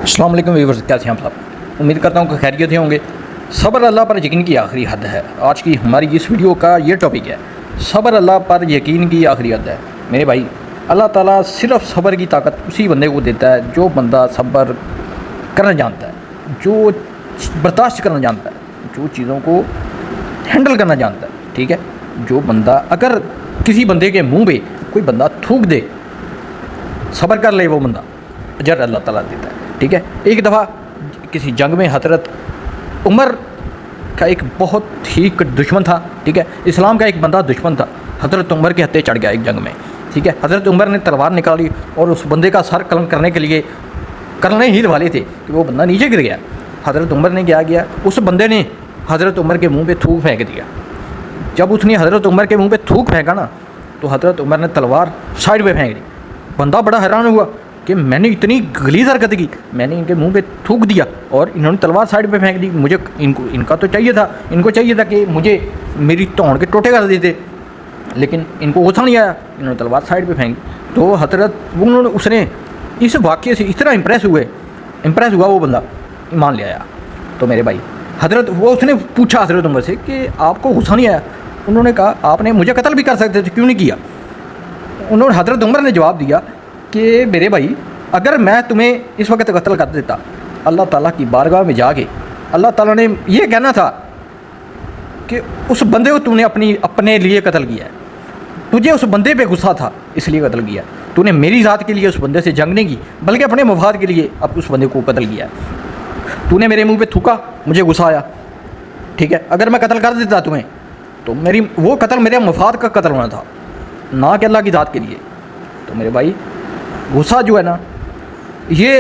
अस्सलाम वालेकुम व्यूअर्स, कैसे हैं आप सब। उम्मीद करता हूँ कि खैरियत से होंगे। सब्र अल्लाह पर यकीन की आखिरी हद है। आज की हमारी इस वीडियो का ये टॉपिक है, सब्र अल्लाह पर यकीन की आखिरी हद है। मेरे भाई, अल्लाह ताला सिर्फ सब्र की ताकत उसी बंदे को देता है जो बंदा सब्र करना जानता है, जो बर्दाश्त करना जानता है, जो चीज़ों को हैंडल करना जानता है। ठीक है, जो बंदा अगर किसी बंदे के मुंह पे कोई बंदा थूक दे, सब्र कर ले, वो बंदा अजर अल्लाह ताला देता है। ठीक है, एक दफ़ा किसी जंग में हज़रत उमर का एक बहुत ही दुश्मन था। ठीक है, इस्लाम का एक बंदा दुश्मन था, हज़रत उमर के हत्थे चढ़ गया एक जंग में। ठीक है, हज़रत उमर ने तलवार निकाली और उस बंदे का सर कलम करने के लिए करने ही वाले थे कि वो बंदा नीचे गिर गया। हज़रत उमर ने क्या किया, उस बंदे ने हज़रत उमर के मुंह पे थूक फेंक दिया। जब उसने हज़रत उमर के मुंह पे थूक फेंका ना, तो हज़रत उमर ने तलवार साइड पे फेंक दी। बंदा बड़ा हैरान हुआ कि मैंने इतनी गलीज़ हरकत की, मैंने इनके मुंह पे थूक दिया और इन्होंने तलवार साइड पे फेंक दी। मुझे इनका तो चाहिए था, इनको चाहिए था कि मुझे मेरी तोड़ के टोटे कर देते, लेकिन इनको गुस्सा नहीं आया, इन्होंने तलवार साइड पे फेंक दी। तो हज़रत उन्होंने उसने इस वाक़े से इस तरह इम्प्रेस हुआ वो बंदा, ईमान ले आया। तो मेरे भाई, हज़रत वो उसने पूछा हज़रत उमर से कि आपको गुस्सा नहीं आया? उन्होंने कहा आपने मुझे कत्ल भी कर सकते थे, क्यों नहीं किया? उन्होंने हज़रत उमर ने जवाब दिया कि मेरे भाई, अगर मैं तुम्हें इस वक्त कत्ल कर देता, अल्लाह ताला की बारगाह में जाके अल्लाह ताला ने ये कहना था कि उस बंदे को तूने अपने लिए कत्ल किया है, तुझे उस बंदे पे गुस्सा था इसलिए कत्ल किया, तूने मेरी ज़ात के लिए उस बंदे से जंग नहीं की बल्कि अपने मफाद के लिए अब उस बंदे को कत्ल किया। तूने मेरे मुंह पे थूका, मुझे गुस्सा आया। ठीक है, अगर मैं कत्ल कर देता तुम्हें, तो वो कत्ल मेरे मफाद का कत्ल होना था, ना कि अल्लाह की ज़ात के लिए। तो मेरे भाई, गुस्सा जो है ना, ये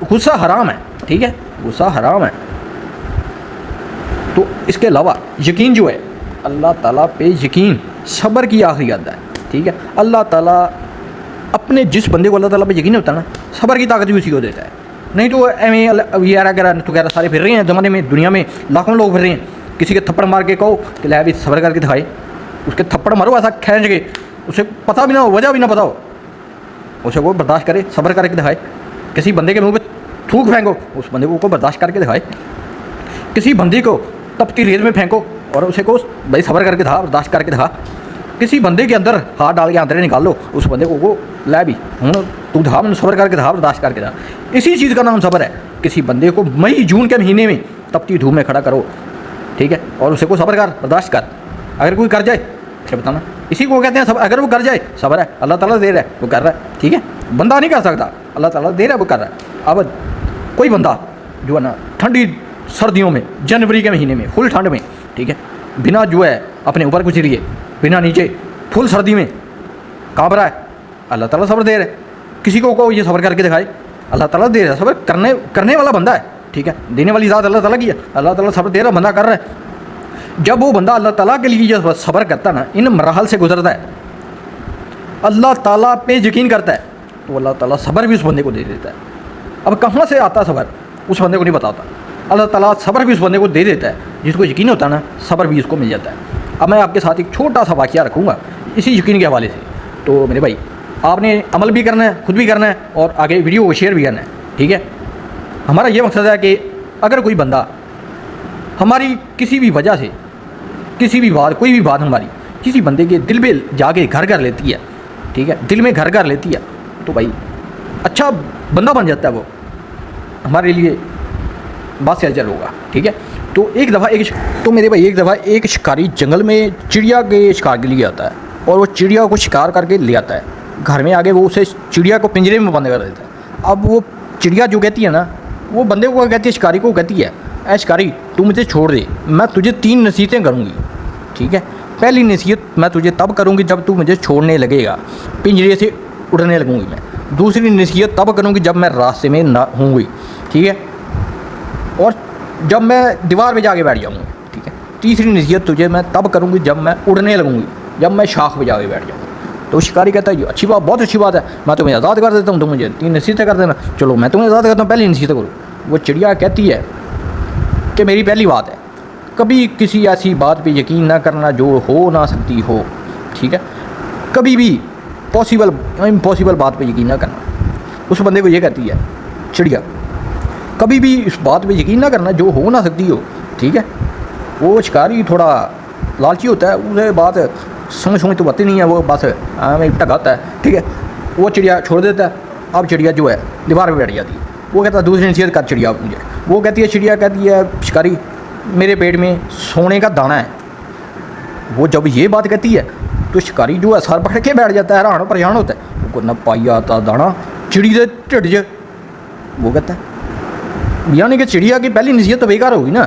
गुस्सा हराम है। ठीक है, गुस्सा हराम है। तो इसके अलावा यकीन जो है, अल्लाह ताला पे यकीन सब्र की आखिरी हद है। ठीक है, अल्लाह ताला अपने जिस बंदे को अल्लाह ताला पे यकीन होता है ना, सब्र की ताकत भी उसी को देता है। नहीं तो एवं यार अगर तो कह सारे फिर रहे हैं ज़माने में, दुनिया में लाखों लोग फिर रहे हैं, किसी के थप्पड़ मार के कहो कि ले भी सब्र करके दिखाए, उसके थप्पड़ मारो ऐसा खींच के, उसे पता भी ना हो, वजह भी ना पता हो, उसे वो बर्दाश्त करे, सब्र करके दिखाए। किसी बंदे के मुंह पे थूक फेंको, उस बंदे को बर्दाश्त करके दिखाए। किसी बंदे को तपती रेत में फेंको और उसे को भाई सब्र करके दिखा, बर्दाश्त करके दिखा। किसी बंदे के अंदर हाथ डाल के अंदर निकाल लो, उस बंदे को लै भी हूँ तू दिखा, मैंने सब्र करके दिखा, बर्दाश्त करके दिखा। इसी चीज़ का नाम सब्र है। किसी बंदे को मई जून के महीने में तपती धूप में खड़ा करो, ठीक है, और उसे को सब्र कर, बर्दाश्त कर। अगर कोई कर जाए फिर बताना, इसी को कहते हैं सब्र। अगर वो कर जाए, सब्र है, अल्लाह ताला दे रहा है, वो कर रहा है। ठीक है, बंदा नहीं कर सकता, अल्लाह ताला दे रहा है, वो कर रहा है। अब कोई बंदा जो है ना, ठंडी सर्दियों में, जनवरी के महीने में, फुल ठंड में, ठीक है, बिना जो है अपने ऊपर कुछ लिए, बिना नीचे, फुल सर्दी में काँप रहा है, अल्लाह ताला सब्र दे रहा है। किसी को ये सब्र करके दिखाए, अल्लाह ताला दे रहा है। सब्र करने वाला बंदा है। ठीक है, देने वाली ज़ात अल्लाह ताला की है, अल्लाह ताला सब्र दे रहा, बंदा कर रहा है। जब वो बंदा अल्लाह ताला के लिए जब सब्र करता ना, इन मराहल से गुजरता है, अल्लाह ताला पे यकीन करता है, तो अल्लाह ताला सब्र भी उस बंदे को दे देता है। अब कहाँ से आता सब्र, उस बंदे को नहीं पता होता। अल्लाह ताला सब्र भी उस बंदे को दे देता है, जिसको यकीन होता है ना, सब्र भी उसको मिल जाता है। अब मैं आपके साथ एक छोटा सा वाक़या रखूँगा इसी यकीन के हवाले से। तो मेरे भाई, आपने अमल भी करना है, खुद भी करना है, और आगे वीडियो को शेयर भी करना है। ठीक है, हमारा ये मकसद है कि अगर कोई बंदा हमारी किसी भी वजह से, किसी भी बात, कोई भी बात हमारी किसी बंदे के दिल में जाके घर कर लेती है, ठीक है, दिल में घर कर लेती है, तो भाई अच्छा बंदा बन जाता है वो, हमारे लिए बात से अजर होगा। ठीक है, तो एक दफ़ा एक शिकारी जंगल में चिड़िया के शिकार के लिए आता है, और वो चिड़िया को शिकार करके ले आता है घर में। आगे वो उसे चिड़िया को पिंजरे में बंद कर देता है। अब वो चिड़िया जो कहती है ना, वो बंदे को कहती है, शिकारी को कहती है, ऐ शिकारी तू मुझे छोड़ दे, मैं तुझे 3 नसीहतें करूँगी। ठीक है, पहली नसीहत मैं तुझे तब करूँगी जब तू मुझे छोड़ने लगेगा, पिंजरे से उड़ने लगूँगी मैं। दूसरी नसीहत तब करूँगी जब मैं रास्ते में ना होंगी, ठीक है, और जब मैं दीवार पे जाके बैठ जाऊँगी। ठीक है, तीसरी नसीहत तुझे मैं तब करूँगी जब मैं उड़ने लगूँगी, जब मैं शाख पे जाके बैठ जाऊँगी। तो शिकारी कहता है अच्छी बात, बहुत अच्छी बात है, मैं तुम्हें आज़ाद कर देता हूँ, तुम मुझे 3 नसीहतें कर देना। चलो मैं तुम्हें आज़ाद करता हूँ, पहली नसीहत करो। वो चिड़िया कहती है कि मेरी पहली बात है, कभी किसी ऐसी बात पे यकीन ना करना जो हो ना सकती हो। ठीक है, कभी भी इम्पॉसिबल बात पे यकीन ना करना। उस बंदे को ये कहती है चिड़िया, कभी भी इस बात पे यकीन ना करना जो हो ना सकती हो, ठीक है। वो शिकारी थोड़ा लालची होता है, उसे बात समझ तो आती नहीं है, वो बस हमें टकाता है, ठीक है। वो चिड़िया छोड़ देता है। अब चिड़िया जो है दीवार पे बैठ जाती है। वो कहता है दूसरी नसीहत कर चिड़िया मुझे। वो कहती है, चिड़िया कहती है शिकारी मेरे पेट में सोने का दाना है। वो जब ये बात कहती है तो शिकारी जो है सर पकड़ के बैठ जाता है, हैरान परेशान होता है। वो कहना पाई आता दाना चिड़ी दे ढिड च। वो कहता है यानी कि चिड़िया की पहली नसीहत तो बेकार होगी ना।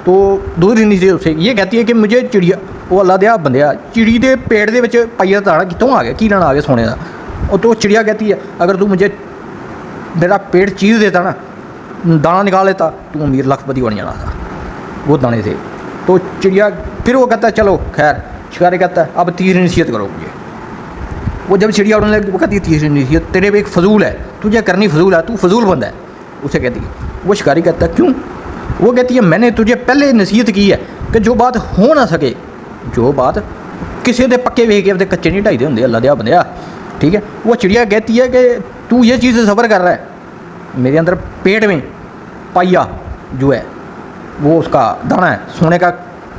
तो दूसरी नसीहत उसे ये कहती है कि मुझे चिड़िया, वो अल्लाह दिया बंदिया चिड़ी दे पेट दे विच पाई दा दाना कितों आ गया, की लेना आ गया सोने का। और तो चिड़िया कहती है अगर तू मुझे मेरा पेट चीर देता ना, दाना निकाल लेता, तू अमीर लखपति बन जाना था वो दाने से। तो चिड़िया फिर वो कहता है चलो खैर। शिकारी कहता है अब तीसरी नसीहत करो मुझे। वो जब चिड़िया उड़ने लगी वो कहती है तीसरी नसीहत तेरे पे एक फजूल है, तुझे करनी फजूल है, तू फजूल बंदा है, उसे कहती है। वो शिकारी कहता है क्यों? वो कहती है मैंने तुझे पहले नसीहत की है कि जो बात हो ना सके, जो बात किसी दे पक्के वेख के कच्चे नहीं ढाई दे होंगे अल्लाह दिया बंदिया, ठीक है। वो चिड़िया कहती है कि तू ये चीज़ सफ़र कर रहा है, मेरे अंदर पेट में पाइया जो है वो उसका दाना है, सोने का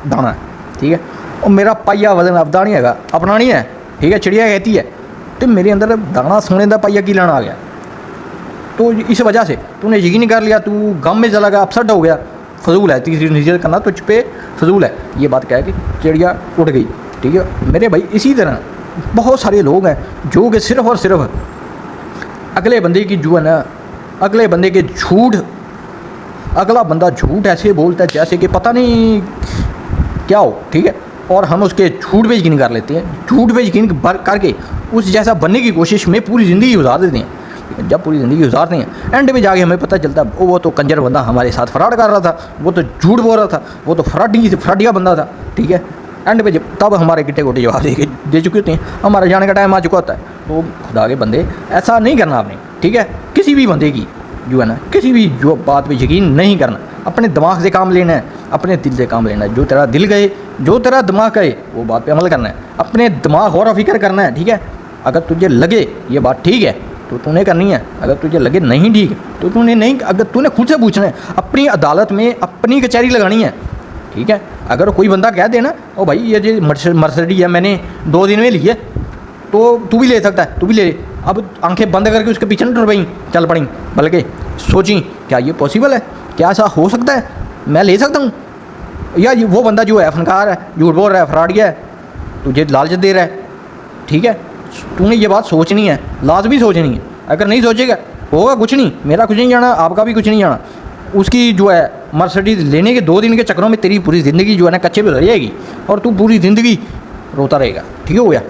दाना है, ठीक है। और मेरा पाइया वजन अपना नहीं है, अपना नहीं है, ठीक है। चिड़िया कहती है तो मेरे अंदर दाना सोने का पाइया की लेना आ गया, तो इस वजह से तूने यकीन कर लिया, तू गम में चला गया, अपसेट हो गया, फजूल है, तीसरी नसीहत करना तुझ पे फजूल है। ये बात कह के चिड़िया उड़ गई, ठीक है मेरे भाई। इसी तरह बहुत सारे लोग हैं जो कि सिर्फ़ और सिर्फ अगले बंदे की जो है ना, अगले बंदे के झूठ, अगला बंदा झूठ ऐसे बोलता है जैसे कि पता नहीं क्या हो, ठीक है। और हम उसके झूठ पे यकीन कर लेते हैं, झूठ पे यकीन करके उस जैसा बनने की कोशिश में पूरी ज़िंदगी गुजार देते हैं। जब पूरी ज़िंदगी गुजारते हैं एंड में जाके हमें पता चलता है वो तो कंजर बंदा हमारे साथ फ्रॉड कर रहा था, वो तो झूठ बोल रहा था, वो तो फ्रॉडिया बंदा था, ठीक है। एंड पे जब तब हमारे गिट्टे गोटे जवाब दे चुके होते हैं, हमारे जाने का टाइम आ चुका होता है। तो खुदा के बंदे ऐसा नहीं करना आपने, ठीक है। किसी भी बंदे की जो है ना, किसी भी जो बात पे यकीन नहीं करना, अपने दिमाग से काम लेना है, अपने दिल से काम लेना है। जो तेरा दिल कहे, जो तेरा दिमाग कहे वो बात पे अमल करना है, अपने दिमाग गौर व फिक्र करना है, ठीक है। अगर तुझे लगे ये बात ठीक है तो तूने करनी है, अगर तुझे लगे नहीं ठीक तो तूने नहीं, अगर तूने खुद से पूछना है, अपनी अदालत में अपनी कचहरी लगानी है, ठीक है। अगर कोई बंदा कह देना ओ भाई ये जो मर्सिडीज है मैंने 2 दिन में ली है, तो तू भी ले सकता है, तू भी ले। अब आंखें बंद करके उसके पीछे न पड़ी चल पड़ी, बल्कि सोची क्या ये पॉसिबल है, क्या ऐसा हो सकता है, मैं ले सकता हूँ। या वो बंदा जो है फनकार है, झूठ बोल रहा है, फ्रॉडिया है, तुझे लालच दे रहा है, ठीक है। तूने ये बात सोचनी है, लाजमी सोचनी है। अगर नहीं सोचेगा होगा कुछ नहीं, मेरा कुछ नहीं जाना, आपका भी कुछ नहीं जाना। उसकी जो है मर्सिडीज लेने के 2 दिन के चक्करों में तेरी पूरी ज़िंदगी जो है ना कच्चे पे रह जाएगी और तू पूरी ज़िंदगी रोता रहेगा, ठीक हो गया।